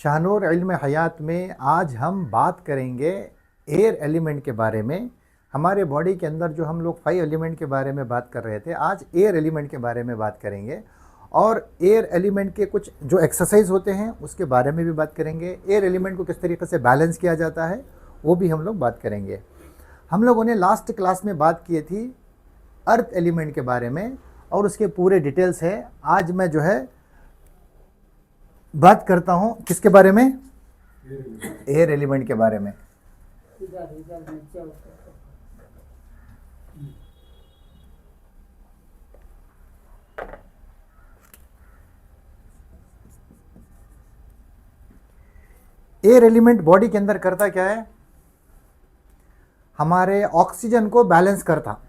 शानूर इल्म हयात में आज हम बात करेंगे एयर एलिमेंट के बारे में। हमारे बॉडी के अंदर जो हम लोग 5 एलिमेंट के बारे में बात कर रहे थे, आज एयर एलिमेंट के बारे में बात करेंगे और एयर एलिमेंट के कुछ जो एक्सरसाइज होते हैं उसके बारे में भी बात करेंगे। एयर एलिमेंट को किस तरीके से बैलेंस किया जाता है वो भी हम लोग बात करेंगे। हम लोगों ने लास्ट क्लास में बात की थी अर्थ एलिमेंट के बारे में और उसके पूरे डिटेल्स है। आज मैं जो है बात करता हूं किसके बारे में, एयर एलिमेंट के बारे में। एयर एलिमेंट बॉडी के अंदर करता क्या है, हमारे ऑक्सीजन को बैलेंस करता,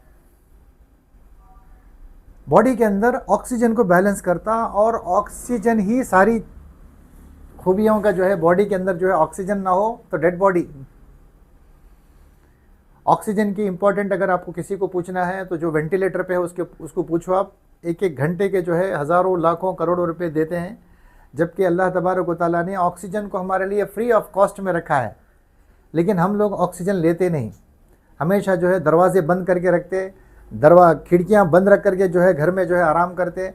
बॉडी के अंदर ऑक्सीजन को बैलेंस करता और ऑक्सीजन ही सारी खूबियों का जो है। बॉडी के अंदर जो है ऑक्सीजन ना हो तो डेड बॉडी। ऑक्सीजन की इंपॉर्टेंट अगर आपको किसी को पूछना है तो जो वेंटिलेटर पे है उसको पूछो आप। एक एक घंटे के जो है हज़ारों लाखों करोड़ों रुपए देते हैं, जबकि अल्लाह तबारक व तआला ने ऑक्सीजन को हमारे लिए फ्री ऑफ कॉस्ट में रखा है। लेकिन हम लोग ऑक्सीजन लेते नहीं, हमेशा जो है दरवाजे बंद करके रखते, खिड़कियाँ बंद रख करके जो है घर में जो है आराम करते।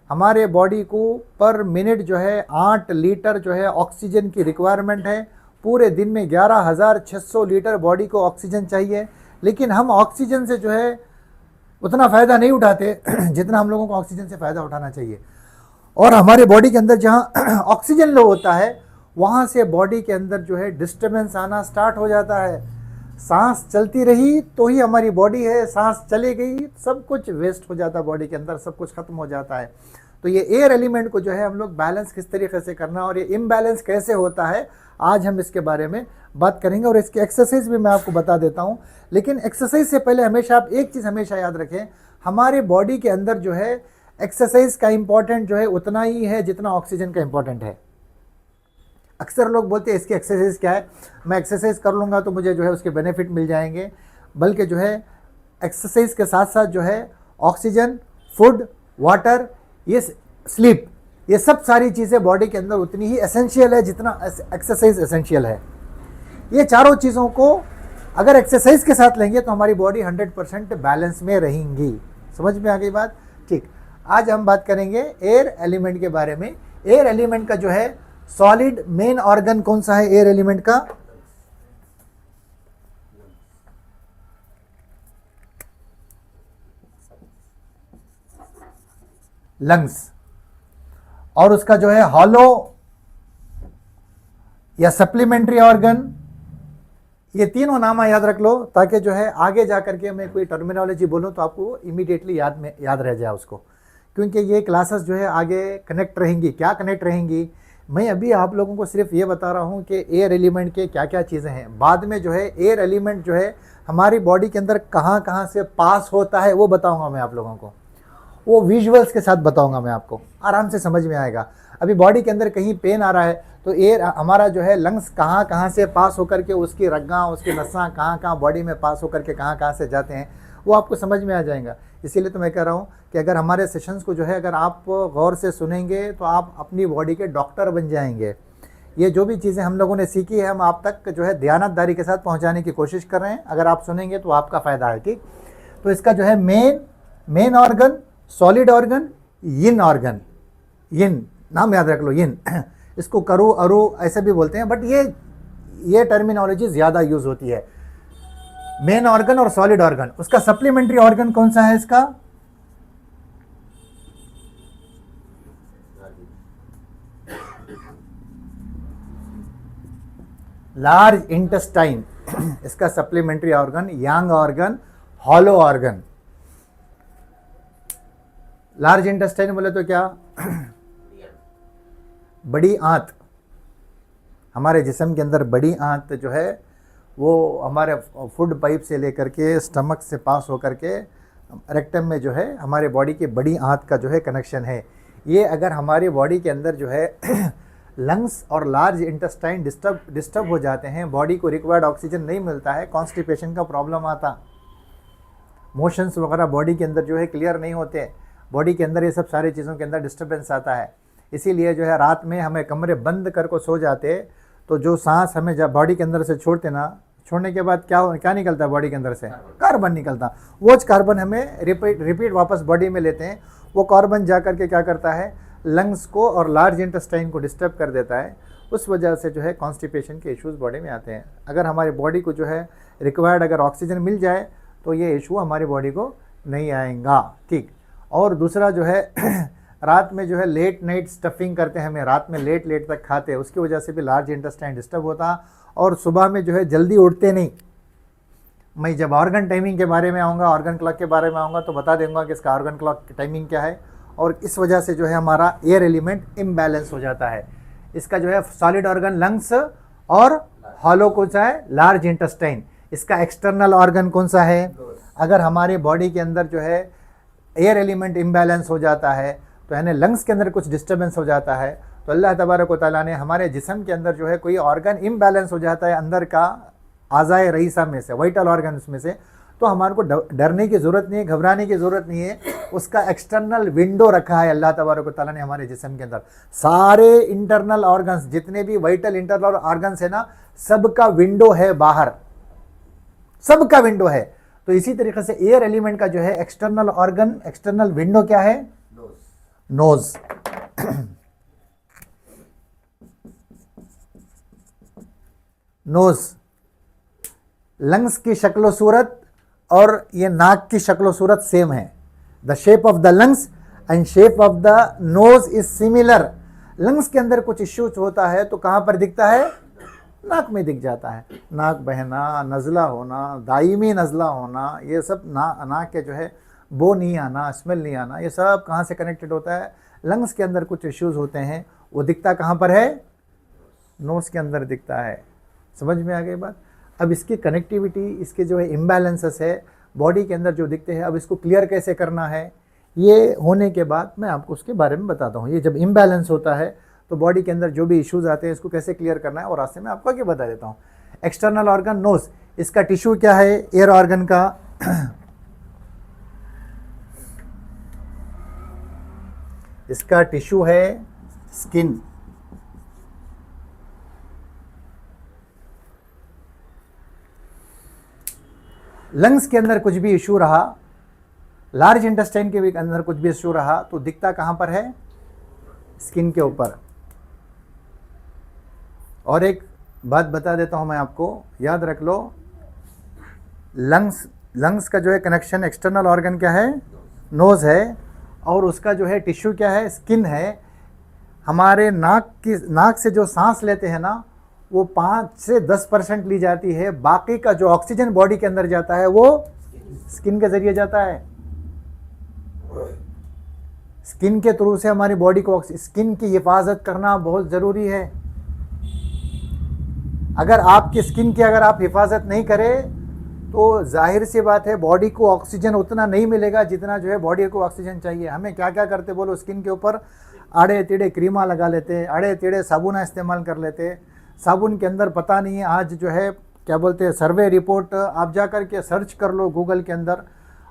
हमारे बॉडी को पर मिनट जो है 8 लीटर जो है ऑक्सीजन की रिक्वायरमेंट है। पूरे दिन में 11,600 लीटर बॉडी को ऑक्सीजन चाहिए, लेकिन हम ऑक्सीजन से जो है उतना फ़ायदा नहीं उठाते जितना हम लोगों को ऑक्सीजन से फ़ायदा उठाना चाहिए। और हमारे बॉडी के अंदर जहाँ ऑक्सीजन लो होता है वहाँ से बॉडी के अंदर जो है डिस्टर्बेंस आना स्टार्ट हो जाता है। सांस चलती रही तो ही हमारी बॉडी है, सांस चली गई सब कुछ वेस्ट हो जाता है, बॉडी के अंदर सब कुछ खत्म हो जाता है। तो ये एयर एलिमेंट को जो है हम लोग बैलेंस किस तरीके से करना और ये इम्बैलेंस कैसे होता है, आज हम इसके बारे में बात करेंगे और इसकी एक्सरसाइज भी मैं आपको बता देता हूँ। लेकिन एक्सरसाइज से पहले हमेशा आप एक चीज़ हमेशा याद रखें, हमारे बॉडी के अंदर जो है एक्सरसाइज का इम्पॉर्टेंट जो है उतना ही है जितना ऑक्सीजन का इम्पॉर्टेंट है। अक्सर लोग बोलते हैं इसकी एक्सरसाइज क्या है, मैं एक्सरसाइज कर लूँगा तो मुझे जो है उसके बेनिफिट मिल जाएंगे। बल्कि जो है एक्सरसाइज के साथ साथ जो है ऑक्सीजन, फूड, वाटर, ये स्लीप, ये सब सारी चीज़ें बॉडी के अंदर उतनी ही एसेंशियल है जितना एक्सरसाइज एसेंशियल है। ये चारों चीज़ों को अगर एक्सरसाइज के साथ लेंगे तो हमारी बॉडी 100% बैलेंस में रहेंगी। समझ में आ गई बात? ठीक, आज हम बात करेंगे एयर एलिमेंट के बारे में। एयर एलिमेंट का जो है सॉलिड मेन ऑर्गन कौन सा है एयर एलिमेंट का? लंग्स। और उसका जो है हॉलो या सप्लीमेंट्री ऑर्गन, ये तीनों नाम याद रख लो ताकि जो है आगे जाकर के मैं कोई टर्मिनोलॉजी बोलूं तो आपको इमीडिएटली याद रह जाए उसको, क्योंकि ये क्लासेस जो है आगे कनेक्ट रहेंगी। क्या कनेक्ट रहेंगी, मैं अभी आप लोगों को सिर्फ ये बता रहा हूँ कि एयर एलिमेंट के क्या क्या चीज़ें हैं। बाद में जो है एयर एलिमेंट जो है हमारी बॉडी के अंदर कहाँ कहाँ से पास होता है वो बताऊँगा मैं आप लोगों को, वो विजुअल्स के साथ बताऊँगा मैं आपको, आराम से समझ में आएगा। अभी बॉडी के अंदर कहीं पेन आ रहा है तो एयर हमारा जो है लंग्स कहाँ कहाँ से पास होकर के उसकी रग्गा, उसकी नसां कहाँ कहाँ बॉडी में पास होकर के कहाँ कहाँ से जाते हैं वो आपको समझ में आ जाएगा। इसीलिए तो मैं कह रहा हूँ कि अगर हमारे सेशंस को जो है अगर आप गौर से सुनेंगे तो आप अपनी बॉडी के डॉक्टर बन जाएंगे। ये जो भी चीज़ें हम लोगों ने सीखी है हम आप तक जो है दयानतदारी के साथ पहुँचाने की कोशिश कर रहे हैं। अगर आप सुनेंगे तो आपका फ़ायदा है। ठीक, तो इसका जो है मेन ऑर्गन, सॉलिड ऑर्गन, यिन ऑर्गन, यिन नाम याद रख लो, यिन इसको करो अरु ऐसे भी बोलते हैं, बट ये टर्मिनोलॉजी ज़्यादा यूज़ होती है, मेन ऑर्गन और सॉलिड ऑर्गन। उसका सप्लीमेंट्री ऑर्गन कौन सा है इसका? लार्ज इंटेस्टाइन इसका supplementary organ, yang organ, hollow organ. Large intestine बोले तो क्या? बड़ी आंत। हमारे जिस्म के अंदर बड़ी आंत जो है वो हमारे फूड पाइप से लेकर के स्टमक से पास होकर के रेक्टम में जो है हमारे बॉडी के बड़ी आंत का जो है कनेक्शन है। ये अगर हमारी बॉडी के अंदर जो है लंग्स और लार्ज इंटेस्टाइन डिस्टर्ब हो जाते हैं, बॉडी को रिक्वायर्ड ऑक्सीजन नहीं मिलता है, कॉन्स्टिपेशन का प्रॉब्लम आता, मोशंस वगैरह बॉडी के अंदर जो है क्लियर नहीं होते, बॉडी के अंदर ये सब सारी चीज़ों के अंदर डिस्टर्बेंस आता है। इसीलिए जो है रात में हमें कमरे बंद कर को सो जाते, तो जो सांस हमें जब बॉडी के अंदर से छोड़ते ना, छोड़ने के बाद क्या निकलता है बॉडी के अंदर से? कार्बन निकलता। वो कार्बन हमें रिपीट वापस बॉडी में लेते हैं। वो कार्बन जा करके क्या करता है, लंग्स को और लार्ज इंटेस्टाइन को डिस्टर्ब कर देता है। उस वजह से जो है कॉन्स्टिपेशन के इश्यूज़ बॉडी में आते हैं। अगर हमारी बॉडी को जो है रिक्वायर्ड अगर ऑक्सीजन मिल जाए तो ये इशू हमारी बॉडी को नहीं आएगा, ठीक। और दूसरा जो है रात में जो है लेट नाइट स्टफिंग करते हैं, हमें रात में लेट तक खाते हैं, उसकी वजह से भी लार्ज इंटेस्टाइन डिस्टर्ब होता। और सुबह में जो है जल्दी उठते नहीं। मैं जब ऑर्गन टाइमिंग के बारे में आऊँगा, ऑर्गन क्लॉक के बारे में आऊँगा तो बता दूंगा कि इसका ऑर्गन क्लॉक की टाइमिंग क्या है। और इस वजह से जो है हमारा एयर एलिमेंट इम्बैलेंस हो जाता है। इसका जो है सॉलिड ऑर्गन लंग्स और हॉलो कौन सा है, लार्ज इंटेस्टाइन। इसका एक्सटर्नल ऑर्गन कौन सा है? अगर हमारे बॉडी के अंदर जो है एयर एलिमेंट इम्बैलेंस हो जाता है तो यानी लंग्स के अंदर कुछ डिस्टर्बेंस हो जाता है, तो अल्लाह तबारक व तआला ने हमारे जिस्म के अंदर जो है कोई ऑर्गन इम्बैलेंस हो जाता है अंदर का आज़ाए रईसा में से, वाइटल ऑर्गन्स में से, तो हमारे को डरने की ज़रूरत नहीं है, घबराने की ज़रूरत नहीं है। उसका एक्सटर्नल विंडो रखा है अल्लाह तबारक व तआला ने हमारे जिस्म के अंदर। सारे इंटरनल ऑर्गन्स जितने भी वाइटल इंटरनल ऑर्गन्स है ना, सबका विंडो है बाहर, सबका विंडो है। तो इसी तरीके से एयर एलिमेंट का जो है एक्सटर्नल ऑर्गन, एक्सटर्नल विंडो क्या है? नोज। नोज लंग्स की शक्लो सूरत और ये नाक की शक्लो सूरत सेम है। The shape of the lungs and shape of the nose is similar. Lungs के अंदर कुछ इश्यूज होता है तो कहां पर दिखता है? नाक में दिख जाता है। नाक बहना, नज़ला होना, दायमी नज़ला होना, ये सब नाक के जो है बो नहीं आना, स्मेल नहीं आना, ये सब कहाँ से कनेक्टेड होता है? लंग्स के अंदर कुछ इश्यूज होते हैं, वो दिखता कहाँ पर है? नोज़ के अंदर दिखता है। समझ में आ गई बात? अब इसकी कनेक्टिविटी, इसके जो है इम्बैलेंसेस है बॉडी के अंदर जो दिखते हैं, अब इसको क्लियर कैसे करना है, ये होने के बाद मैं आपको उसके बारे में बताता हूँ। ये जब इम्बैलेंस होता है तो बॉडी के अंदर जो भी इश्यूज आते हैं इसको कैसे क्लियर करना है, और रास्ते में आपको आगे बता देता हूँ। एक्सटर्नल ऑर्गन नोज, इसका टिश्यू क्या है एयर ऑर्गन का? इसका टिश्यू है स्किन। लंग्स के अंदर कुछ भी इशू रहा, लार्ज इंटेस्टाइन के भी अंदर कुछ भी इशू रहा तो दिखता कहां पर है? स्किन के ऊपर। और एक बात बता देता हूं मैं आपको, याद रख लो, लंग्स का जो है कनेक्शन एक्सटर्नल ऑर्गन क्या है? नोज है। और उसका जो है टिश्यू क्या है? स्किन है। हमारे नाक से जो सांस लेते हैं ना, वो 5 से 10% ली जाती है। बाकी का जो ऑक्सीजन बॉडी के अंदर जाता है वो स्किन के जरिए जाता है। स्किन के थ्रू से हमारी बॉडी को, स्किन की हिफाजत करना बहुत ज़रूरी है। अगर आपकी स्किन की अगर आप हिफाजत नहीं करें तो जाहिर सी बात है बॉडी को ऑक्सीजन उतना नहीं मिलेगा जितना जो है बॉडी को ऑक्सीजन चाहिए। हमें क्या क्या करते बोलो, स्किन के ऊपर आड़े टेढ़े क्रीमा लगा लेते, आड़े टेढ़े साबुना इस्तेमाल कर लेते। साबुन के अंदर पता नहीं है, आज जो है क्या बोलते हैं सर्वे रिपोर्ट, आप जा कर के सर्च कर लो गूगल के अंदर,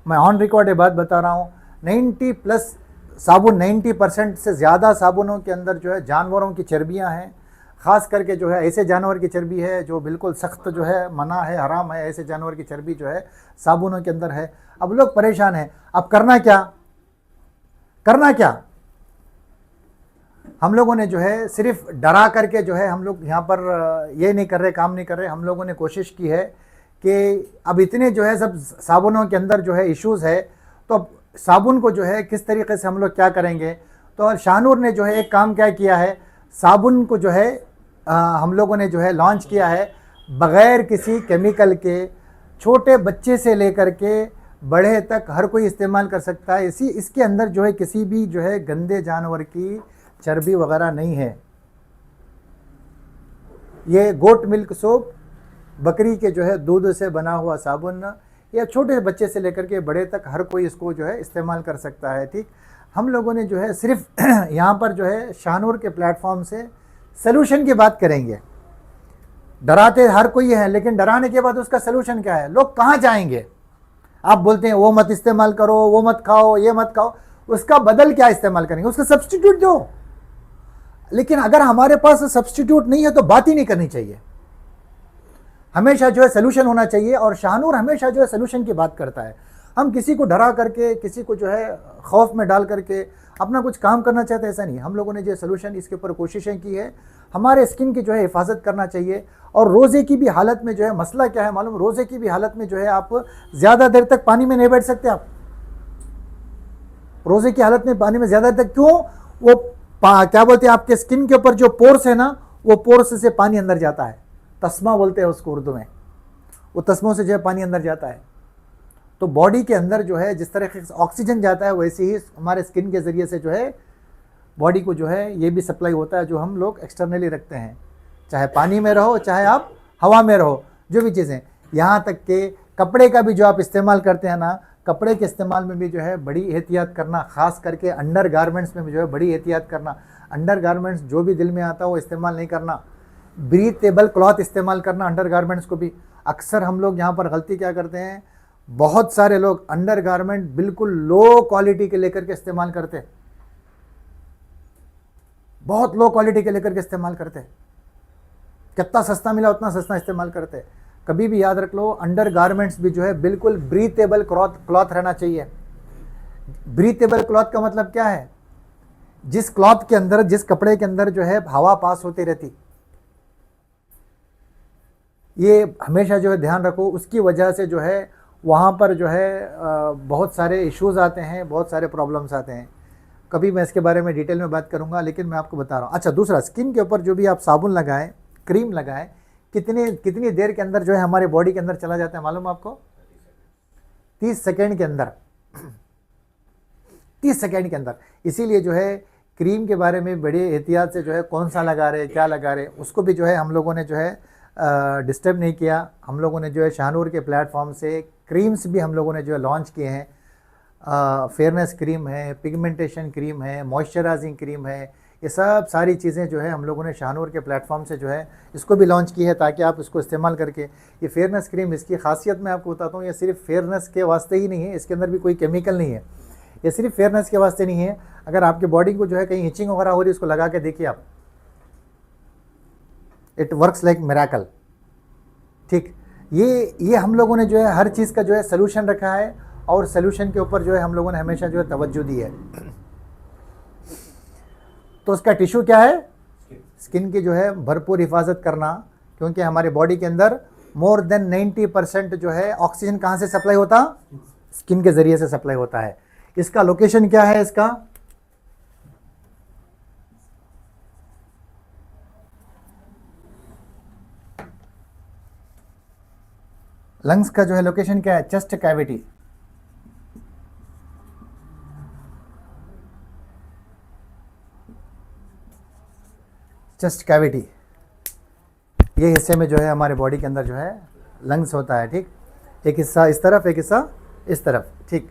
मैं ऑन रिकॉर्ड ये बात बता रहा हूँ, 90+ साबुन, 90% से ज़्यादा साबुनों के अंदर जो है जानवरों की चर्बियाँ हैं। ख़ास करके जो है ऐसे जानवर की चर्बी है जो बिल्कुल सख्त जो है मना है, हराम है, ऐसे जानवर की चर्बी जो है साबुनों के अंदर है। अब लोग परेशान हैं, अब करना क्या? करना क्या? हम लोगों ने जो है सिर्फ डरा करके जो है हम लोग यहाँ पर ये नहीं कर रहे, काम नहीं कर रहे। हम लोगों ने कोशिश की है कि अब इतने जो है सब साबुनों के अंदर जो है इश्यूज़ है, तो अब साबुन को जो है किस तरीके से हम लोग क्या करेंगे। तो शाहनूर ने जो है एक काम क्या किया है, साबुन को जो है हम लोगों ने जो है लॉन्च किया है बग़ैर किसी केमिकल के। छोटे बच्चे से लेकर के बड़े तक हर कोई इस्तेमाल कर सकता है। इसके अंदर जो है किसी भी जो है गंदे जानवर की चर्बी वगैरह नहीं है। ये गोट मिल्क सोप, बकरी के जो है दूध से बना हुआ साबुन, या छोटे बच्चे से लेकर के बड़े तक हर कोई इसको जो है इस्तेमाल कर सकता है। ठीक, हम लोगों ने जो है सिर्फ यहाँ पर जो है शाहनूर के प्लेटफॉर्म से सलूशन की बात करेंगे। डराते हर कोई है, लेकिन डराने के बाद उसका सलूशन क्या है? लोग कहाँ जाएंगे? आप बोलते हैं वो मत इस्तेमाल करो, वो मत खाओ, ये मत खाओ, उसका बदल क्या इस्तेमाल करेंगे? उसका सब्स्टिट्यूट दो। लेकिन अगर हमारे पास सब्स्टिट्यूट नहीं है तो बात ही नहीं करनी चाहिए। हमेशा जो है सोल्यूशन होना चाहिए, और शाहनूर हमेशा जो है सोल्यूशन की बात करता है। हम किसी को डरा करके, किसी को जो है खौफ में डाल करके अपना कुछ काम करना चाहते, ऐसा नहीं। हम लोगों ने जो सोल्यूशन इसके ऊपर कोशिशें की है। हमारे स्किन की जो है हिफाजत करना चाहिए। और रोज़े की भी हालत में जो है मसला क्या है मालूम, रोज़े की भी हालत में जो है आप ज़्यादा देर तक पानी में नहीं बैठ सकते। आप रोज़े की हालत में पानी में ज़्यादा देर तक क्यों, वो क्या बोलते हैं, आपके स्किन के ऊपर जो पोर्स है ना, वो पोर्स से पानी अंदर जाता है। तस्मा बोलते हैं उसको उर्दू में, वो तस्मों से जो है पानी अंदर जाता है। तो बॉडी के अंदर जो है जिस तरह से ऑक्सीजन जाता है, वैसे ही हमारे स्किन के ज़रिए से जो है बॉडी को जो है ये भी सप्लाई होता है, जो हम लोग एक्सटर्नली रखते हैं। चाहे पानी में रहो, चाहे आप हवा में रहो, जो भी चीज़ें, यहाँ तक के कपड़े का भी जो आप इस्तेमाल करते हैं ना, कपड़े के इस्तेमाल में भी जो है बड़ी एहतियात करना। ख़ास करके अंडर गारमेंट्स में भी जो है बड़ी एहतियात करना। अंडर गारमेंट्स जो भी दिल में आता है वो इस्तेमाल नहीं करना। ब्रीथेबल क्लॉथ इस्तेमाल करना अंडर गारमेंट्स को भी। अक्सर हम लोग यहाँ पर गलती क्या करते हैं, बहुत सारे लोग अंडर गारमेंट बिल्कुल लो क्वालिटी के लेकर के इस्तेमाल करते हैं, बहुत लो क्वालिटी के लेकर के इस्तेमाल करते हैं। कितना सस्ता मिला उतना सस्ता इस्तेमाल करते हैं। कभी भी याद रख लो, अंडर गारमेंट्स भी जो है बिल्कुल ब्रीथेबल क्लॉथ रहना चाहिए। ब्रीथेबल क्लॉथ का मतलब क्या है, जिस क्लॉथ के अंदर, जिस कपड़े के अंदर जो है हवा पास होती रहती, ये हमेशा जो है ध्यान रखो। उसकी वजह से जो है वहाँ पर जो है बहुत सारे इश्यूज़ आते हैं, बहुत सारे प्रॉब्लम्स आते हैं। कभी मैं इसके बारे में डिटेल में बात करूँगा, लेकिन मैं आपको बता रहा हूँ। अच्छा, दूसरा, स्किन के ऊपर जो भी आप साबुन लगाएं, क्रीम लगाएं, कितनी देर के अंदर जो है हमारे बॉडी के अंदर चला जाता है मालूम आपको? 30 सेकेंड के अंदर। 30 सेकेंड के अंदर। इसीलिए जो है क्रीम के बारे में बड़ी एहतियात से जो है कौन सा लगा रहे, क्या लगा रहे, उसको भी जो है हम लोगों ने जो है डिस्टर्ब नहीं किया। हम लोगों ने जो है शाहनूर के प्लेटफॉर्म से क्रीम्स भी हम लोगों ने जो है लॉन्च किए हैं। फेयरनेस क्रीम है, पिगमेंटेशन क्रीम है, मॉइस्चराइजिंग क्रीम है, ये सब सारी चीज़ें जो है हम लोगों ने शाहनूर के प्लेटफॉर्म से जो है इसको भी लॉन्च की है, ताकि आप इसको इस्तेमाल करके। ये फेयरनेस क्रीम, इसकी खासियत मैं आपको बताता हूँ, ये सिर्फ फेयरनेस के वास्ते ही नहीं है, इसके अंदर भी कोई केमिकल नहीं है। ये सिर्फ फेयरनेस के वास्ते नहीं है। अगर आपकी बॉडी को जो है कहीं इचिंग वगैरह हो रही है, इसको लगा के देखिए आप, इट वर्क्स लाइक मिरेकल। ठीक, ये हम लोगों ने जो है हर चीज़ का जो है सलूशन रखा है, और सलूशन के ऊपर जो है हम लोगों ने हमेशा जो है तवज्जो दी है। तो उसका टिश्यू क्या है, स्किन की जो है भरपूर हिफाजत करना, क्योंकि हमारे बॉडी के अंदर मोर देन 90% जो है ऑक्सीजन कहाँ से सप्लाई होता, स्किन के ज़रिए से सप्लाई होता है। इसका लोकेशन क्या है, इसका लंग्स का जो है लोकेशन क्या है, चेस्ट कैविटी। चेस्ट कैविटी, ये हिस्से में जो है हमारे बॉडी के अंदर जो है लंग्स होता है। ठीक, एक हिस्सा इस तरफ, एक हिस्सा इस तरफ। ठीक,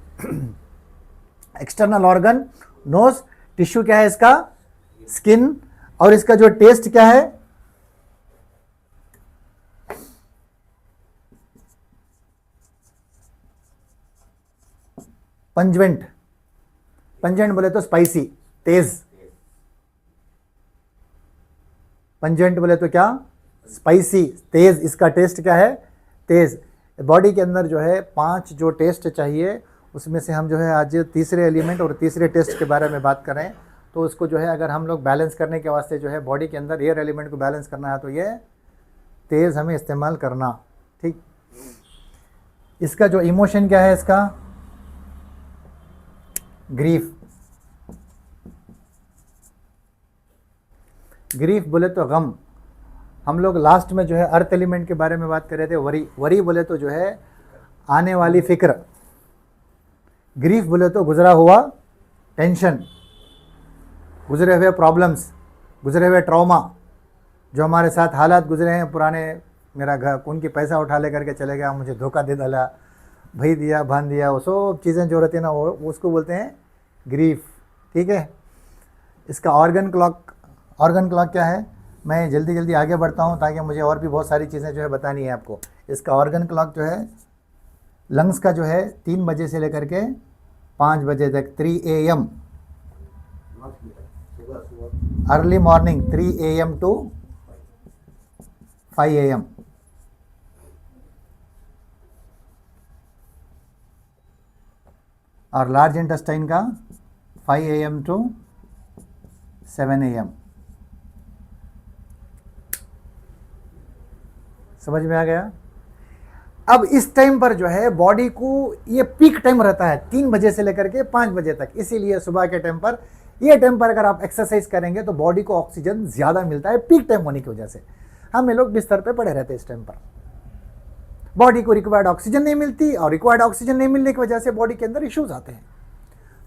एक्सटर्नल ऑर्गन नोज, टिश्यू क्या है इसका, स्किन, और इसका जो टेस्ट क्या है, पंजवेंट। पंजेंट बोले तो स्पाइसी, तेज। पंजेंट बोले तो क्या, स्पाइसी, तेज। इसका टेस्ट क्या है, तेज। बॉडी के अंदर जो है 5 जो टेस्ट चाहिए, उसमें से हम जो है आज तीसरे एलिमेंट और तीसरे टेस्ट के बारे में बात करें। तो उसको जो है अगर हम लोग बैलेंस करने के वास्ते जो है बॉडी के अंदर एयर एलिमेंट को बैलेंस करना है, तो ये तेज़ हमें इस्तेमाल करना। ठीक, इसका जो इमोशन क्या है, इसका ग्रीफ। ग्रीफ बोले तो गम। हम लोग लास्ट में जो है अर्थ एलिमेंट के बारे में बात कर रहे थे, वरी। वरी बोले तो जो है आने वाली फिक्र। ग्रीफ बोले तो गुजरा हुआ टेंशन, गुजरे हुए प्रॉब्लम्स, गुजरे हुए ट्रॉमा, जो हमारे साथ हालात गुजरे हैं पुराने। मेरा घर कौन की पैसा उठा ले करके चले गया, मुझे धोखा दे डाला, भाई दिया, भान दिया, वो सब चीज़ें जो रहती है ना, वो उसको बोलते हैं ग्रीफ। ठीक है, इसका ऑर्गन क्लॉक। ऑर्गन क्लॉक क्या है, मैं जल्दी जल्दी आगे बढ़ता हूँ ताकि मुझे और भी बहुत सारी चीज़ें जो है बतानी है आपको। इसका ऑर्गन क्लॉक जो है लंग्स का जो है 3 बजे से लेकर के 5 बजे तक, 3 AM। Early morning 3 AM to 5 AM, और लार्ज इंटेस्टाइन का 5 AM to 7 AM। समझ में आ गया? अब इस टाइम पर जो है बॉडी को ये पीक टाइम रहता है 3 बजे से लेकर के 5 बजे तक, इसीलिए सुबह के टाइम पर ये टाइम पर अगर आप एक्सरसाइज करेंगे तो बॉडी को ऑक्सीजन ज़्यादा मिलता है पीक टाइम होने की वजह से। हम लोग बिस्तर पे पड़े रहते हैं इस टाइम पर, बॉडी को रिक्वायर्ड ऑक्सीजन नहीं मिलती, और रिक्वायर्ड ऑक्सीजन नहीं मिलने की वजह से बॉडी के अंदर इश्यूज आते हैं।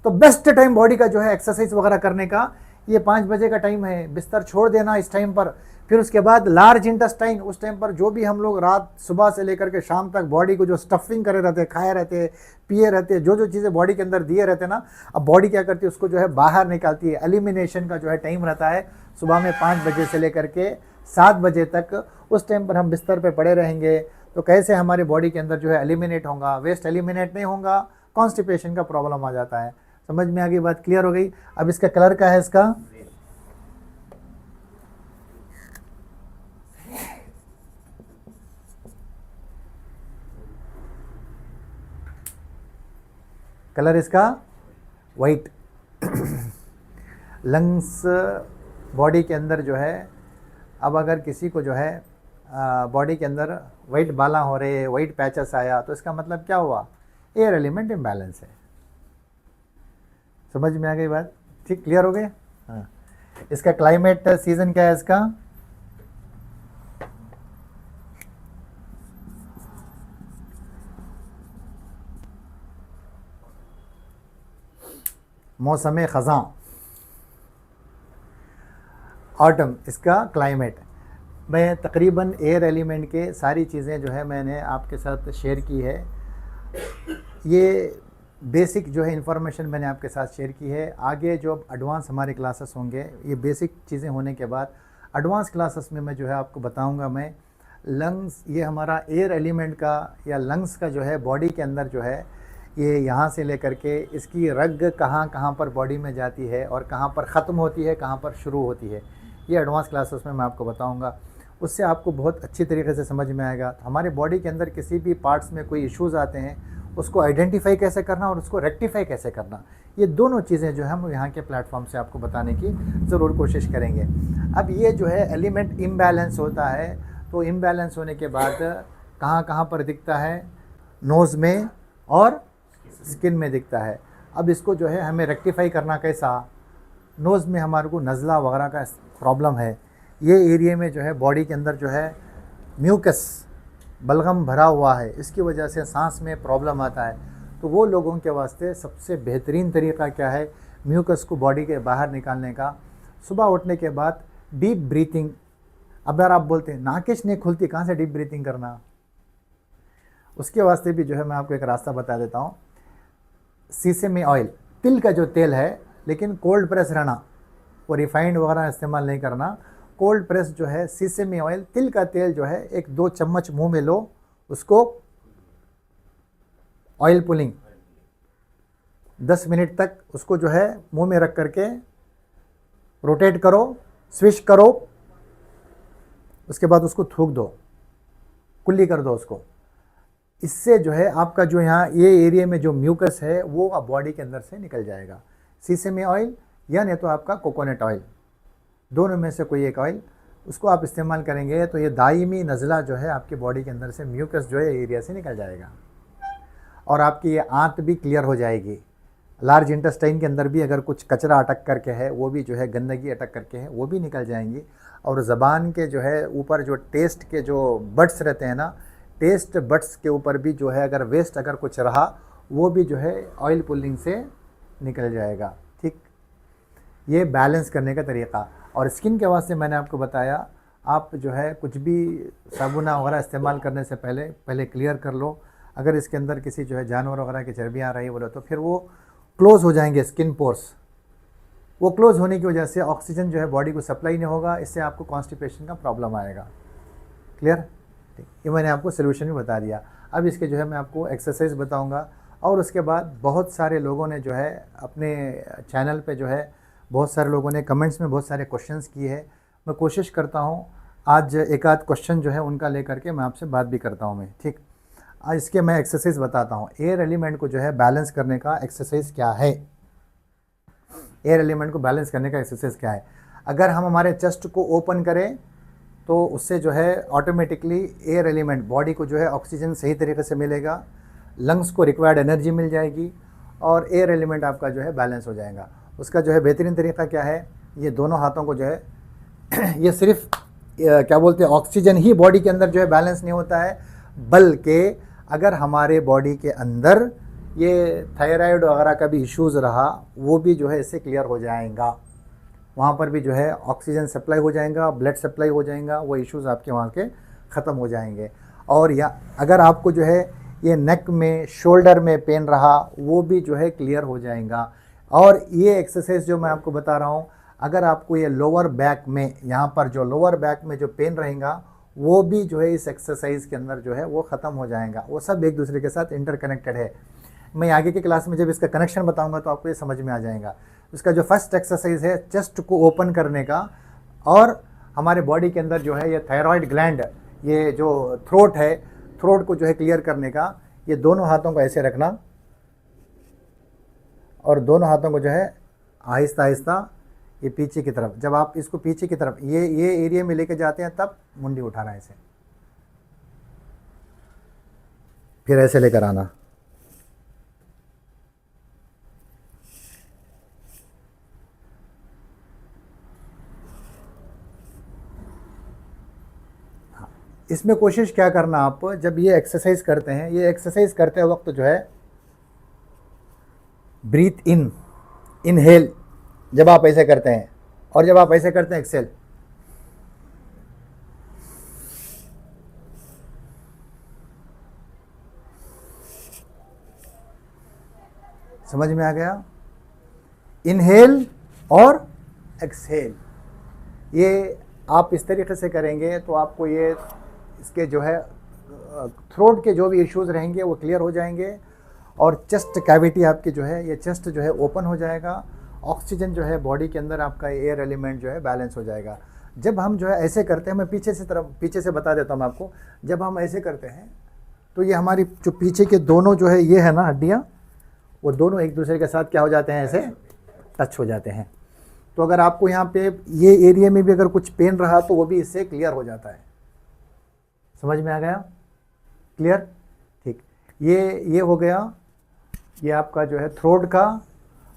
तो बेस्ट टाइम बॉडी का जो है एक्सरसाइज वगैरह करने का ये 5 बजे का टाइम है। बिस्तर छोड़ देना इस टाइम पर, फिर उसके बाद लार्ज इंटेस्टाइन, उस टाइम पर जो भी हम लोग रात सुबह से लेकर के शाम तक बॉडी को जो स्टफिंग करे रहते हैं, खाए रहते हैं, पिए रहते हैं, जो जो चीज़ें बॉडी के अंदर दिए रहते हैं ना, अब बॉडी क्या करती है उसको जो है बाहर निकालती है। एलिमिनेशन का जो है टाइम रहता है सुबह में 5 बजे से लेकर के 7 बजे तक। उस टाइम पर हम बिस्तर पर पड़े रहेंगे तो कैसे हमारी बॉडी के अंदर जो है एलिमिनेट होगा, वेस्ट एलिमिनेट नहीं होगा, कॉन्स्टिपेशन का प्रॉब्लम आ जाता है। समझ में आ गई बात? क्लियर हो गई? अब इसका कलर क्या है? इसका कलर इसका वाइट। लंग्स बॉडी के अंदर जो है, अब अगर किसी को जो है बॉडी के अंदर वाइट बाला हो रहे, वाइट पैचेस आया, तो इसका मतलब क्या हुआ? एयर एलिमेंट इम्बैलेंस है। समझ में आ गई बात? ठीक, क्लियर हो गई? हाँ। इसका क्लाइमेट सीजन क्या है इसका? मौसम ख़ज़ां, ऑटम इसका क्लाइमेट। मैं तकरीबन एयर एलिमेंट के सारी चीज़ें जो है मैंने आपके साथ शेयर की है। ये बेसिक जो है इन्फॉर्मेशन मैंने आपके साथ शेयर की है। आगे जो एडवांस हमारे क्लासेस होंगे, ये बेसिक चीज़ें होने के बाद एडवांस क्लासेस में मैं जो है आपको बताऊंगा मैं लंग्स, ये हमारा एयर एलिमेंट का या लंग्स का जो है बॉडी के अंदर जो है, ये यहाँ से लेकर के इसकी रग कहाँ कहाँ पर बॉडी में जाती है और कहाँ पर ख़त्म होती है, कहाँ पर शुरू होती है, ये एडवांस क्लासेस में मैं आपको बताऊंगा। उससे आपको बहुत अच्छी तरीके से समझ में आएगा। तो हमारे बॉडी के अंदर किसी भी पार्ट्स में कोई इश्यूज़ आते हैं, उसको आइडेंटिफाई कैसे करना और उसको रेक्टिफाई कैसे करना, ये दोनों चीज़ें जो है हम यहाँ के प्लेटफॉर्म से आपको बताने की ज़रूर कोशिश करेंगे। अब ये जो है एलिमेंट इम्बैलेंस होता है, तो इम्बैलेंस होने के बाद कहाँ कहाँ पर दिखता है? नोज़ में और स्किन में दिखता है। अब इसको जो है हमें रेक्टिफाई करना कैसा? नोज़ में हमारे को नज़ला वगैरह का प्रॉब्लम है, ये एरिया में जो है बॉडी के अंदर जो है म्यूकस बलगम भरा हुआ है, इसकी वजह से सांस में प्रॉब्लम आता है। तो वो लोगों के वास्ते सबसे बेहतरीन तरीका क्या है म्यूकस को बॉडी के बाहर निकालने का? सुबह उठने के बाद डीप ब्रीथिंग। अब यार आप बोलते हैं नाकेश नहीं खुलती, कहाँ से डीप ब्रीथिंग करना? उसके वास्ते भी जो है मैं आपको एक रास्ता बता देता हूँ। सीसेमी ऑयल, तिल का जो तेल है, लेकिन कोल्ड प्रेस रहना, वो रिफाइंड वगैरह इस्तेमाल नहीं करना। कोल्ड प्रेस जो है सीसेमी ऑयल, तिल का तेल जो है 1-2 चम्मच मुंह में लो, उसको ऑयल पुलिंग 10 मिनट तक उसको जो है मुंह में रख करके रोटेट करो, स्विश करो, उसके बाद उसको थूक दो, कुल्ली कर दो उसको। इससे जो है आपका जो यहाँ ये एरिया में जो म्यूकस है वो अब बॉडी के अंदर से निकल जाएगा। सीसेमी ऑयल या नहीं तो आपका कोकोनट ऑयल, दोनों में से कोई एक ऑयल, उसको आप इस्तेमाल करेंगे तो ये दायमी नज़ला जो है आपकी बॉडी के अंदर से म्यूकस जो है एरिया से निकल जाएगा, और आपकी ये आंत भी क्लियर हो जाएगी। लार्ज इंटेस्टाइन के अंदर भी अगर कुछ कचरा अटक करके है, वो भी जो है गंदगी अटक करके है, वो भी निकल जाएंगी। और ज़बान के जो है ऊपर जो टेस्ट के जो बड्स रहते हैं ना, टेस्ट बड्स के ऊपर भी जो है अगर वेस्ट अगर कुछ रहा, वो भी जो है ऑयल पुलिंग से निकल जाएगा। ठीक, ये बैलेंस करने का तरीक़ा। और स्किन के वास्ते मैंने आपको बताया, आप जो है कुछ भी साबुना वगैरह इस्तेमाल करने से पहले क्लियर कर लो। अगर इसके अंदर किसी जो है जानवर वगैरह की चर्बियाँ आ रही बोले तो फिर वो क्लोज़ हो जाएंगे स्किन पोर्स। वो क्लोज़ होने की वजह से ऑक्सीजन जो है बॉडी को सप्लाई नहीं होगा, इससे आपको कॉन्स्टिपेशन का प्रॉब्लम आएगा। क्लियर? ठीक, ये मैंने आपको सोल्यूशन भी बता दिया। अब इसके जो है मैं आपको एक्सरसाइज बताऊंगा, और उसके बाद बहुत सारे लोगों ने जो है अपने चैनल पे जो है बहुत सारे लोगों ने कमेंट्स में बहुत सारे क्वेश्चंस किए हैं। मैं कोशिश करता हूँ आज एक आध क्वेश्चन जो है उनका लेकर के मैं आपसे बात भी करता हूँ मैं, ठीक। आज इसके मैं एक्सरसाइज बताता हूँ। एयर एलिमेंट को जो है बैलेंस करने का एक्सरसाइज क्या है, एयर एलिमेंट को बैलेंस करने का एक्सरसाइज क्या है। अगर हम हमारे चेस्ट को ओपन करें तो उससे जो है ऑटोमेटिकली एयर एलिमेंट बॉडी को जो है ऑक्सीजन सही तरीके से मिलेगा, लंग्स को रिक्वायर्ड एनर्जी मिल जाएगी और एयर एलिमेंट आपका जो है बैलेंस हो जाएगा। उसका जो है बेहतरीन तरीका क्या है, ये दोनों हाथों को जो है ये सिर्फ क्या बोलते हैं ऑक्सीजन ही बॉडी के अंदर जो है बैलेंस नहीं होता है, बल्कि अगर हमारे बॉडी के अंदर ये थायराइड वगैरह का भी इश्यूज़ रहा वो भी जो है इससे क्लियर हो जाएगा। वहाँ पर भी जो है ऑक्सीजन सप्लाई हो जाएगा, ब्लड सप्लाई हो जाएगा, वो इश्यूज़ आपके वहाँ के ख़त्म हो जाएंगे। और या अगर आपको जो है ये नेक में शोल्डर में पेन रहा वो भी जो है क्लियर हो जाएगा। और ये एक्सरसाइज जो मैं आपको बता रहा हूँ, अगर आपको ये लोअर बैक में यहाँ पर जो लोअर बैक में जो पेन रहेगा वो भी जो है इस एक्सरसाइज के अंदर जो है वो ख़त्म हो जाएगा। वो सब एक दूसरे के साथ इंटरकनेक्टेड है। मैं आगे की क्लास में जब इसका कनेक्शन बताऊंगा तो आपको ये समझ में आ जाएगा। इसका जो फर्स्ट एक्सरसाइज है चेस्ट को ओपन करने का, और हमारे बॉडी के अंदर जो है ये थायराइड ग्लैंड, ये जो थ्रोट है, थ्रोट को जो है क्लियर करने का। ये दोनों हाथों को ऐसे रखना और दोनों हाथों को जो है आहिस्ता आहिस्ता ये पीछे की तरफ, जब आप इसको पीछे की तरफ ये एरिया में लेके जाते हैं तब मुंडी उठाना है ऐसे, फिर ऐसे लेकर आना। इसमें कोशिश क्या करना, आप जब ये एक्सरसाइज करते हैं, ये एक्सरसाइज करते वक्त जो है ब्रीथ इन, इनहेल जब आप ऐसे करते हैं और जब आप ऐसे करते हैं एक्सेल। समझ में आ गया? इनहेल और एक्सहेल, ये आप इस तरीके से करेंगे तो आपको ये इसके जो है थ्रोट के जो भी इश्यूज़ रहेंगे वो क्लियर हो जाएंगे और चेस्ट कैविटी आपकी जो है, ये चेस्ट जो है ओपन हो जाएगा। ऑक्सीजन जो है बॉडी के अंदर आपका एयर एलिमेंट जो है बैलेंस हो जाएगा। जब हम जो है ऐसे करते हैं, मैं पीछे से बता देता हूँ आपको, जब हम ऐसे करते हैं तो ये हमारी जो पीछे के दोनों जो है ये है ना हड्डियाँ, वो दोनों एक दूसरे के साथ क्या हो जाते हैं, ऐसे टच हो जाते हैं। तो अगर आपको यहाँ पे ये एरिया में भी अगर कुछ पेन रहा तो वो भी इससे क्लियर हो जाता है। समझ में आ गया? क्लियर? ठीक। ये हो गया, ये आपका जो है थ्रोट का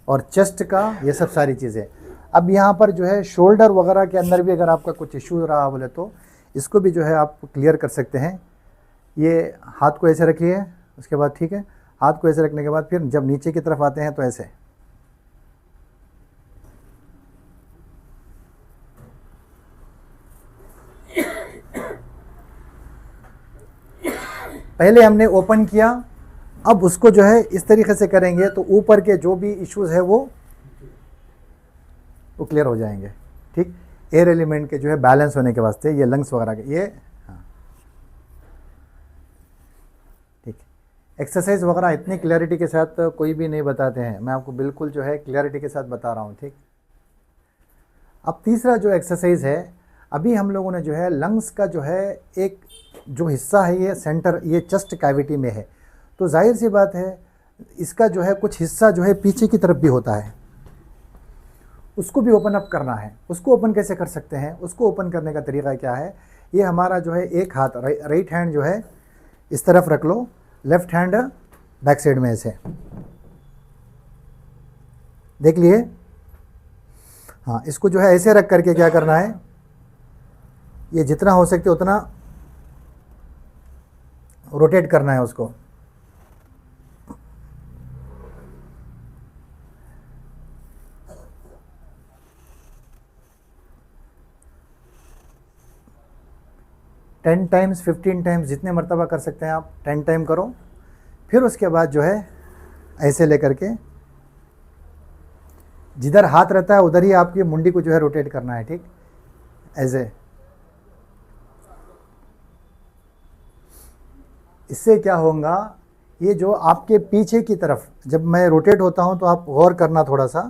और चेस्ट का, ये सब सारी चीज़ें। अब यहाँ पर जो है शोल्डर वगैरह के अंदर भी अगर आपका कुछ इशू रहा बोले तो इसको भी जो है आप क्लियर कर सकते हैं। ये हाथ को ऐसे रखिए, उसके बाद ठीक है, हाथ को ऐसे रखने के बाद फिर जब नीचे की तरफ आते हैं तो ऐसे, पहले हमने ओपन किया, अब उसको जो है इस तरीके से करेंगे तो ऊपर के जो भी इश्यूज है वो क्लियर हो जाएंगे। ठीक, एयर एलिमेंट के जो है बैलेंस होने के वास्ते, ये लंग्स वगैरह के, ये हाँ ठीक। एक्सरसाइज वगैरह इतनी क्लैरिटी के साथ कोई भी नहीं बताते हैं, मैं आपको बिल्कुल जो है क्लैरिटी के साथ बता रहा हूँ। ठीक, अब तीसरा जो एक्सरसाइज है, अभी हम लोगों ने जो है लंग्स का जो है एक जो हिस्सा है ये सेंटर, ये चेस्ट कैविटी में है, तो जाहिर सी बात है इसका जो है कुछ हिस्सा जो है पीछे की तरफ भी होता है, उसको भी ओपन अप करना है। उसको ओपन कैसे कर सकते हैं? उसको ओपन करने का तरीका क्या है, ये हमारा जो है एक हाथ राइट हैंड जो है इस तरफ रख लो, लेफ्ट हैंड बैक साइड में ऐसे, देख लिए? हाँ, इसको जो है ऐसे रख करके क्या करना है, ये जितना हो सकते उतना रोटेट करना है उसको। टेन टाइम्स 15 टाइम्स जितने मरतबा कर सकते हैं आप 10 टाइम करो। फिर उसके बाद जो है ऐसे लेकर के जिधर हाथ रहता है उधर ही आपकी मुंडी को जो है रोटेट करना है। ठीक, ऐसे। इससे क्या होगा, ये जो आपके पीछे की तरफ जब मैं रोटेट होता हूं तो आप गौर करना थोड़ा सा,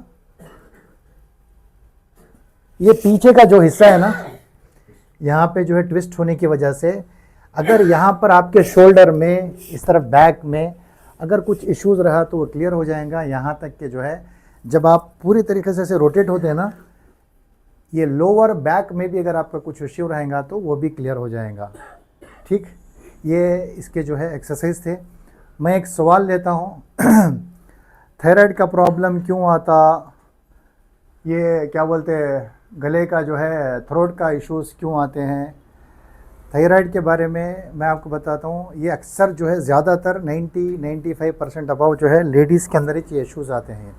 ये पीछे का जो हिस्सा है ना, यहाँ पे जो है ट्विस्ट होने की वजह से अगर यहाँ पर आपके शोल्डर में, इस तरफ बैक में अगर कुछ इश्यूज़ रहा तो वो क्लियर हो जाएगा। यहाँ तक कि जो है जब आप पूरी तरीके से रोटेट होते हैं ना, ये लोअर बैक में भी अगर आपका कुछ इश्यू रहेगा तो वो भी क्लियर हो जाएगा। ठीक, ये इसके जो है एक्सरसाइज थे। मैं एक सवाल लेता हूँ थायराइड का प्रॉब्लम क्यों आता, ये क्या बोलते हैं, गले का जो है थ्रोट का इश्यूज़ क्यों आते हैं। थायराइड के बारे में मैं आपको बताता हूँ, ये अक्सर जो है ज़्यादातर 90-95% अबाव जो है लेडीज़ के अंदर ही इश्यूज़ आते हैं।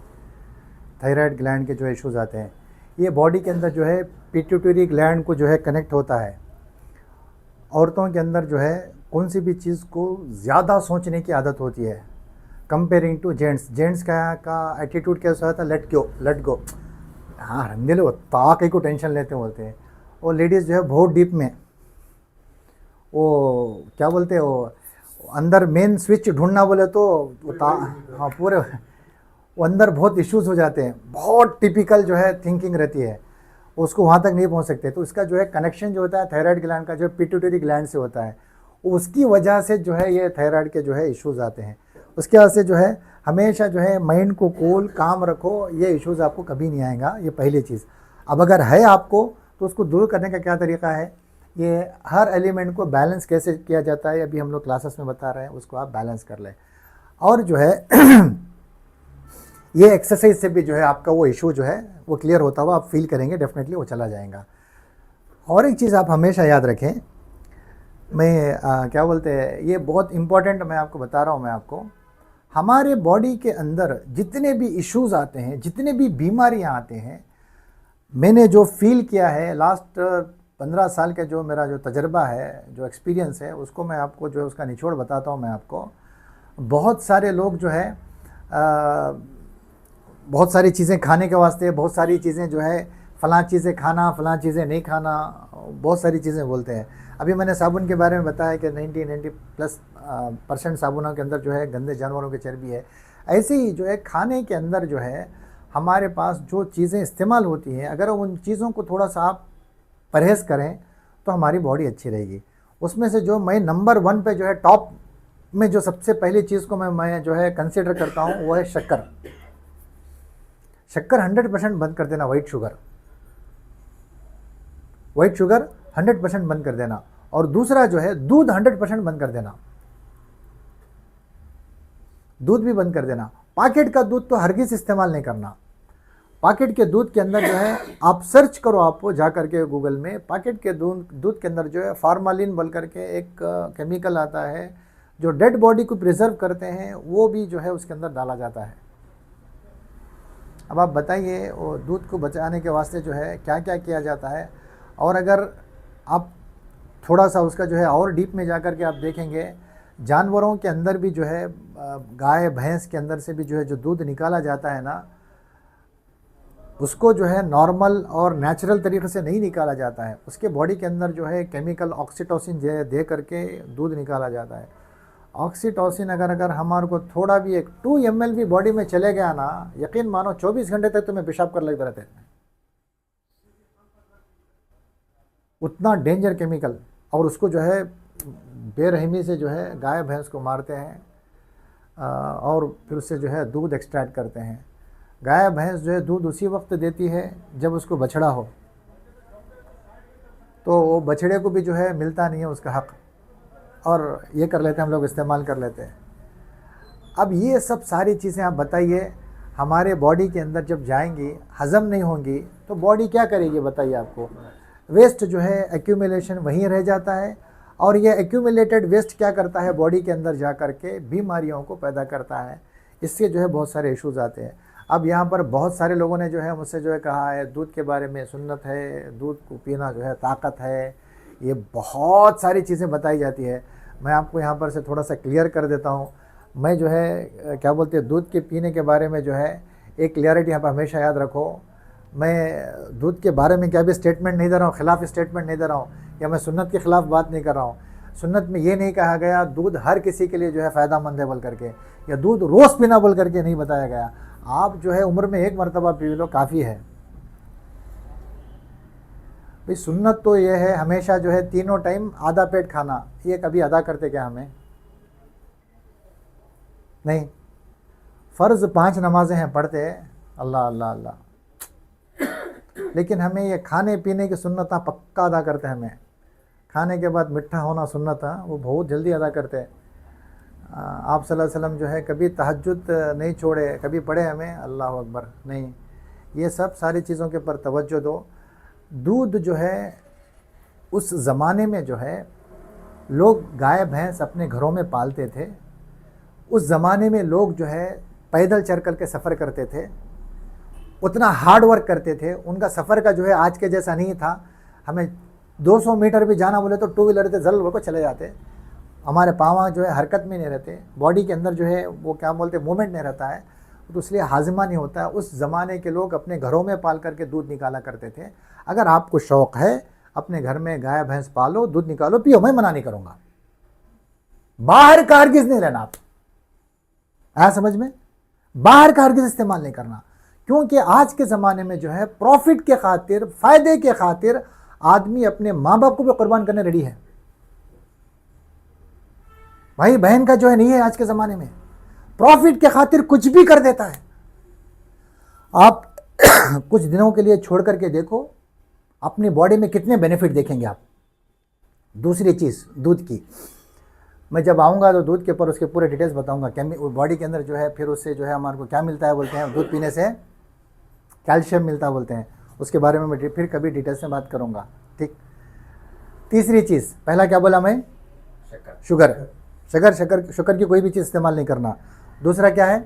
थायराइड ग्लैंड के जो इश्यूज़ आते हैं, ये बॉडी के अंदर जो है पिट्यूटरी ग्लैंड को जो है कनेक्ट होता है। औरतों के अंदर जो है कौन सी भी चीज़ को ज़्यादा सोचने की आदत होती है कंपेयरिंग टू जेंट्स। जेंट्स का एटीट्यूड कैसा होता है, लेट गो, हाँ रंगे लो, ताकि को टेंशन लेते बोलते हैं। और लेडीज़ जो है बहुत डीप में, वो क्या बोलते हैं, वो अंदर मेन स्विच ढूंढना बोले तो हाँ पूरे वो अंदर बहुत इश्यूज़ हो जाते हैं। बहुत टिपिकल जो है थिंकिंग रहती है, उसको वहाँ तक नहीं पहुँच सकते। तो इसका जो है कनेक्शन जो होता है थायराइड ग्लैंड का जो पिट्यूटरी ग्लैंड से होता है, उसकी वजह से जो है ये थायराइड के जो है इश्यूज़ आते हैं। उसके वजह से जो है हमेशा जो है माइंड को कूल काम रखो, ये इश्यूज़ आपको कभी नहीं आएगा, ये पहली चीज़। अब अगर है आपको तो उसको दूर करने का क्या तरीका है, ये हर एलिमेंट को बैलेंस कैसे किया जाता है, अभी हम लोग क्लासेस में बता रहे हैं, उसको आप बैलेंस कर लें। और जो है ये एक्सरसाइज से भी जो है आपका वो इशू जो है वो क्लियर होता हुआ आप फील करेंगे, डेफिनेटली वो चला जाएगा। और एक चीज़ आप हमेशा याद रखें, मैं क्या बोलते हैं, ये बहुत इम्पॉर्टेंट मैं आपको बता रहा हूँ, मैं आपको हमारे बॉडी के अंदर जितने भी इश्यूज़ आते हैं, जितने भी बीमारियाँ आते हैं, मैंने जो फील किया है लास्ट 15 साल का जो मेरा जो तजर्बा है, जो एक्सपीरियंस है, उसको मैं आपको जो है उसका निचोड़ बताता हूँ मैं आपको। बहुत सारे लोग जो है बहुत सारी चीज़ें खाने के वास्ते, बहुत सारी चीज़ें जो है फ़लाँ चीज़ें खाना, फ़लाँ चीज़ें नहीं खाना, बहुत सारी चीज़ें बोलते हैं। अभी मैंने साबुन के बारे में बताया कि 90+ % साबुनों के अंदर जो है गंदे जानवरों की चर्बी है। ऐसे ही जो है खाने के अंदर जो है हमारे पास जो चीज़ें इस्तेमाल होती हैं, अगर उन चीज़ों को थोड़ा सा आप परहेज़ करें तो हमारी बॉडी अच्छी रहेगी। उसमें से जो मैं नंबर 1 पे जो है टॉप में जो सबसे पहली चीज़ को मैं जो है कंसिडर करता हूँ वो है शक्कर। शक्कर 100% बंद कर देना, वाइट शुगर 100% बंद कर देना। और दूसरा जो है दूध 100% बंद कर देना, दूध भी बंद कर देना। पैकेट का दूध तो हरगिज़ इस्तेमाल नहीं करना। पैकेट के दूध के अंदर जो है आप सर्च करो, आपको जा करके गूगल में, पैकेट के दूध के अंदर जो है फार्मालिन बोल करके एक केमिकल आता है जो डेड बॉडी को प्रिजर्व करते हैं, वो भी जो है उसके अंदर डाला जाता है। अब आप बताइए वो दूध को बचाने के वास्ते जो है क्या क्या किया जाता है। और अगर आप थोड़ा सा उसका जो है और डीप में जा कर के आप देखेंगे, जानवरों के अंदर भी जो है गाय भैंस के अंदर से भी जो है जो दूध निकाला जाता है ना, उसको जो है नॉर्मल और नेचुरल तरीके से नहीं निकाला जाता है। उसके बॉडी के अंदर जो है केमिकल ऑक्सीटोसिन दे करके दूध निकाला जाता है। ऑक्सीटोसिन अगर हमारे को थोड़ा भी एक 2 ml भी बॉडी में चले गया ना, यकीन मानो 24 घंटे तक तुम्हें पेशाब कर लगते रहते हैं, उतना डेंजर केमिकल। और उसको जो है बेरहमी से जो है गाय भैंस को मारते हैं और फिर उससे जो है दूध एक्सट्रैक्ट करते हैं। गाय भैंस जो है दूध उसी वक्त देती है जब उसको बछड़ा हो, तो वो बछड़े को भी जो है मिलता नहीं है उसका हक, और ये कर लेते हैं हम लोग, इस्तेमाल कर लेते हैं। अब ये सब सारी चीज़ें आप बताइए हमारे बॉडी के अंदर जब जाएंगी, हज़म नहीं होंगी तो बॉडी क्या करेगी बताइए आपको। वेस्ट जो है एक्यूमुलेशन वहीं रह जाता है, और ये एक्यूमुलेटेड वेस्ट क्या करता है, बॉडी के अंदर जा कर के बीमारियों को पैदा करता है। इससे जो है बहुत सारे इश्यूज़ आते हैं। अब यहाँ पर बहुत सारे लोगों ने जो है मुझसे जो है कहा है दूध के बारे में, सुन्नत है, दूध को पीना जो है ताकत है, ये बहुत सारी चीज़ें बताई जाती है। मैं आपको यहाँ पर से थोड़ा सा क्लियर कर देता हूँ। मैं जो है क्या बोलते हैं दूध के पीने के बारे में जो है एक क्लियरिटी यहाँ पर हमेशा याद रखो। मैं दूध के बारे में क्या भी स्टेटमेंट नहीं दे रहा हूँ, खिलाफ स्टेटमेंट नहीं दे रहा हूँ, या मैं सुन्नत के ख़िलाफ़ बात नहीं कर रहा हूँ। सुन्नत में ये नहीं कहा गया दूध हर किसी के लिए जो है फ़ायदा बोल करके, या दूध रोज़ पीना बोल करके नहीं बताया गया। आप जो है उम्र में एक मरतबा पी लो, काफ़ी है। भाई सुन्नत तो ये है हमेशा जो है तीनों टाइम आधा पेट खाना, ये कभी अदा करते क्या हमें? नहीं। फ़र्ज़ 5 नमाजें हैं पढ़ते हैं, अल्लाह अल्लाह अल्लाह, लेकिन हमें ये खाने पीने की सुन्नत पक्का अदा करते हैं। हमें खाने के बाद मिठा होना सुन्नत वो बहुत जल्दी अदा करते हैं। आप सल्लल्लाहु अलैहि वसल्लम जो है कभी तहज्जुद नहीं छोड़े, कभी पढ़े हमें अल्लाह अकबर नहीं। ये सब सारी चीज़ों के ऊपर तवज्जो दो। दूध जो है उस ज़माने में जो है लोग गाय भैंस अपने घरों में पालते थे। उस ज़माने में लोग जो है पैदल चल कर के सफ़र करते थे, उतना हार्ड वर्क करते थे। उनका सफ़र का जो है आज के जैसा नहीं था। हमें 200 मीटर भी जाना बोले तो टू व्हीलर से जल्द को चले जाते। हमारे पाँव जो है हरकत में नहीं रहते, बॉडी के अंदर जो है वो क्या बोलते मूवमेंट नहीं रहता है, तो इसलिए हाजिमा नहीं होता है। उस ज़माने के लोग अपने घरों में पाल करके दूध निकाला करते थे। अगर आपको शौक़ है अपने घर में गाय भैंस पालो, दूध निकालो, पियो, मैं मना नहीं करूँगा। बाहर का हरगिज़ नहीं लेना। आप आया समझ में? बाहर का हरगिज़ इस्तेमाल नहीं करना, क्योंकि आज के ज़माने में जो है प्रॉफिट के खातिर, फ़ायदे के खातिर आदमी अपने माँ बाप को भी कुर्बान करने रेडी है। भाई बहन का जो है नहीं है आज के ज़माने में, प्रॉफिट के खातिर कुछ भी कर देता है। आप कुछ दिनों के लिए छोड़ करके देखो, अपनी बॉडी में कितने बेनिफिट देखेंगे आप। दूसरी चीज़ दूध की, मैं जब आऊँगा तो दूध के ऊपर उसके पूरे डिटेल्स बताऊँगा। बॉडी के अंदर जो है फिर उससे जो है हमारे को क्या मिलता है बोलते हैं, दूध पीने से कैल्शियम मिलता है बोलते हैं। उसके बारे में मैं फिर कभी डिटेल्स में बात करूँगा, ठीक। तीसरी चीज़, पहला क्या बोला मैं? शुगर की कोई भी चीज़ इस्तेमाल नहीं करना। दूसरा क्या है?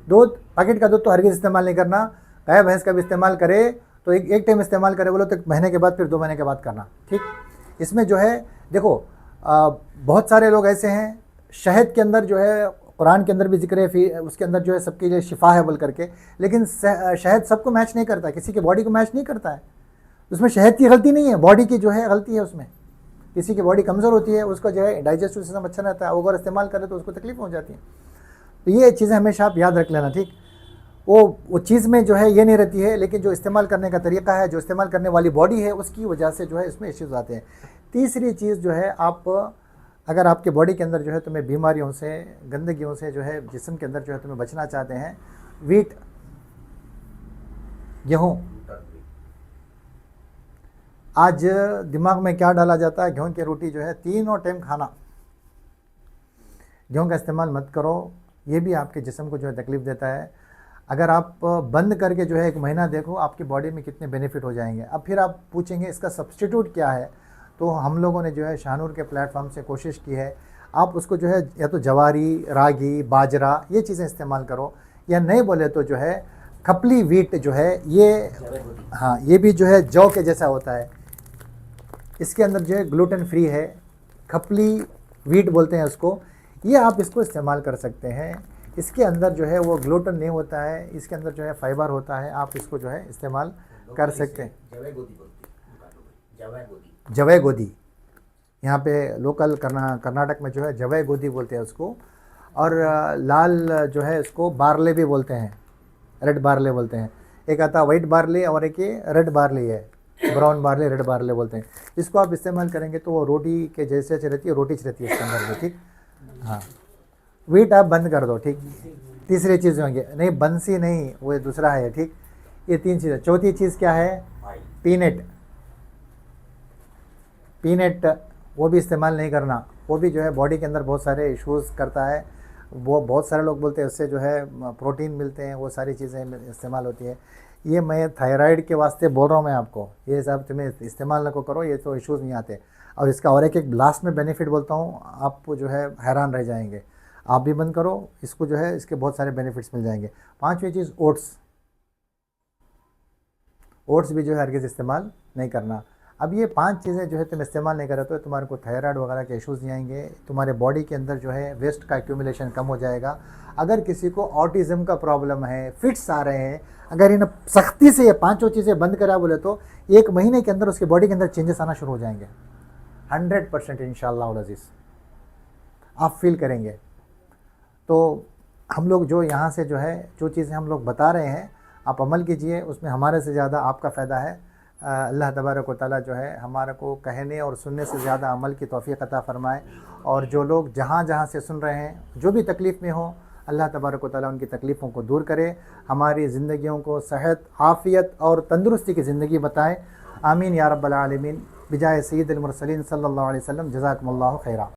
दूध, पैकेट का दूध तो हरगिज़ इस्तेमाल नहीं करना। गाय भैंस का भी इस्तेमाल करे तो एक टाइम इस्तेमाल करे बोलो तो 1 महीने के बाद, फिर 2 महीने के बाद करना, ठीक। इसमें जो है देखो बहुत सारे लोग ऐसे हैं, शहद के अंदर जो है कुरान के अंदर भी जिक्र है, फिर उसके अंदर जो है सबके लिए शिफा है बोल करके, लेकिन शहद सबको मैच नहीं करता, किसी की बॉडी को मैच नहीं करता है। उसमें शहद की गलती नहीं है, बॉडी की जो है गलती है उसमें। किसी की बॉडी कमज़ोर होती है, उसका जो है डाइजेस्टिव सिस्टम अच्छा रहता है, अगर इस्तेमाल करे तो उसको तकलीफ हो जाती है। तो ये चीज़ें हमेशा आप याद रख लेना, ठीक। वो चीज़ में जो है ये नहीं रहती है, लेकिन जो इस्तेमाल करने का तरीका है, जो इस्तेमाल करने वाली बॉडी है, उसकी वजह से जो है इसमें इश्यूज़ आते हैं। तीसरी चीज़ जो है, आप अगर आपके बॉडी के अंदर जो है तुम्हें बीमारियों से, गंदगियों से जो है जिस्म के अंदर जो है तुम्हें बचना चाहते हैं, वीट, गेहूँ। आज दिमाग में क्या डाला जाता है, गेहूँ की रोटी जो है तीनों टाइम खाना, गेहूँ का इस्तेमाल मत करो, ये भी आपके जिस्म को जो है तकलीफ़ देता है। अगर आप बंद करके जो है 1 महीना देखो, आपकी बॉडी में कितने बेनिफिट हो जाएंगे। अब फिर आप पूछेंगे इसका सब्स्टिट्यूट क्या है, तो हम लोगों ने जो है शाहनूर के प्लेटफॉर्म से कोशिश की है, आप उसको जो है या तो जवारी, रागी, बाजरा ये चीज़ें इस्तेमाल करो, या नहीं बोले तो जो है खपली वीट जो है ये, हाँ ये भी जो है जौ के जैसा होता है। इसके अंदर जो है ग्लूटेन फ्री है, खपली वीट बोलते हैं उसको, ये आप इसको इस्तेमाल कर सकते हैं। इसके अंदर जो है वो ग्लूटेन नहीं होता है, इसके अंदर जो है फाइबर होता है, आप इसको जो है इस्तेमाल कर सकते हैं। जवै गोदी, यहाँ पे लोकल कर्नाटक में जो है जवै गोदी बोलते हैं उसको, और लाल जो है इसको बारले भी बोलते हैं, रेड बारले बोलते हैं। एक आता वाइट बारले और एक ये रेड बारले है, ब्राउन बारले, रेड बारले बोलते हैं। इसको आप इस्तेमाल करेंगे तो वो रोटी के जैसे रहती है, रोटी रहती है इसके अंदर में, ठीक। हाँ, वीट आप बंद कर दो, ठीक। तीसरी चीज़ होंगे, नहीं बंसी नहीं, वो दूसरा है, ठीक। ये 3 चीज़ें। चौथी चीज़ क्या है? पीनट, वो भी इस्तेमाल नहीं करना, वो भी जो है बॉडी के अंदर बहुत सारे इश्यूज़ करता है। वो बहुत सारे लोग बोलते हैं उससे जो है प्रोटीन मिलते हैं, वो सारी चीज़ें इस्तेमाल होती है। ये मैं थायराइड के वास्ते बोल रहा हूँ मैं आपको, ये सब तुम्हें इस्तेमाल ना करो, ये तो इश्यूज़ नहीं आते। और इसका और एक लास्ट में बेनिफिट बोलता हूँ, आपको जो है हैरान रह जाएंगे। आप भी बंद करो इसको, जो है इसके बहुत सारे बेनिफिट्स मिल जाएंगे। 5वीं चीज़ ओट्स भी जो है हरगिज़ इस्तेमाल नहीं करना। अब ये 5 चीज़ें जो है तुम इस्तेमाल नहीं करे तो तुम्हारे को थायराइड वगैरह के इश्यूज़ नहीं आएंगे, तुम्हारे बॉडी के अंदर जो है वेस्ट का एक्यूमुलेशन कम हो जाएगा। अगर किसी को ऑटिज़म का प्रॉब्लम है, फिट्स आ रहे हैं, अगर इन सख्ती से ये 5 चीज़ें बंद करा बोले तो 1 महीने के अंदर उसके बॉडी के अंदर चेंजेस आना शुरू हो जाएंगे 100% इंशाअल्लाह अज़ीज़, आप फील करेंगे। तो हम लोग जो यहाँ से जो है जो चीज़ें हम लोग बता रहे हैं आप अमल कीजिए, उसमें हमारे से ज़्यादा आपका फ़ायदा है। अल्लाह तबारक व तआला जो है हमारे को कहने और सुनने से ज़्यादा अमल की तौफ़ीक़ अता फ़रमाए। और जो लोग जहाँ जहाँ से सुन रहे हैं, जो भी तकलीफ़ में हो, अल्लाह तबारक व तआला उनकी तकलीफ़ों को दूर करे, हमारी ज़िंदगियों को सेहत, आफ़ियत और तंदुरुस्ती की ज़िंदगी बताए। आमीन या रब्बल आलमीन। बिजाए सय्यिदिल मुरसलीन सल्लल्लाहु अलैहि वसल्लम। जज़ाकुमुल्लाहु खैरा।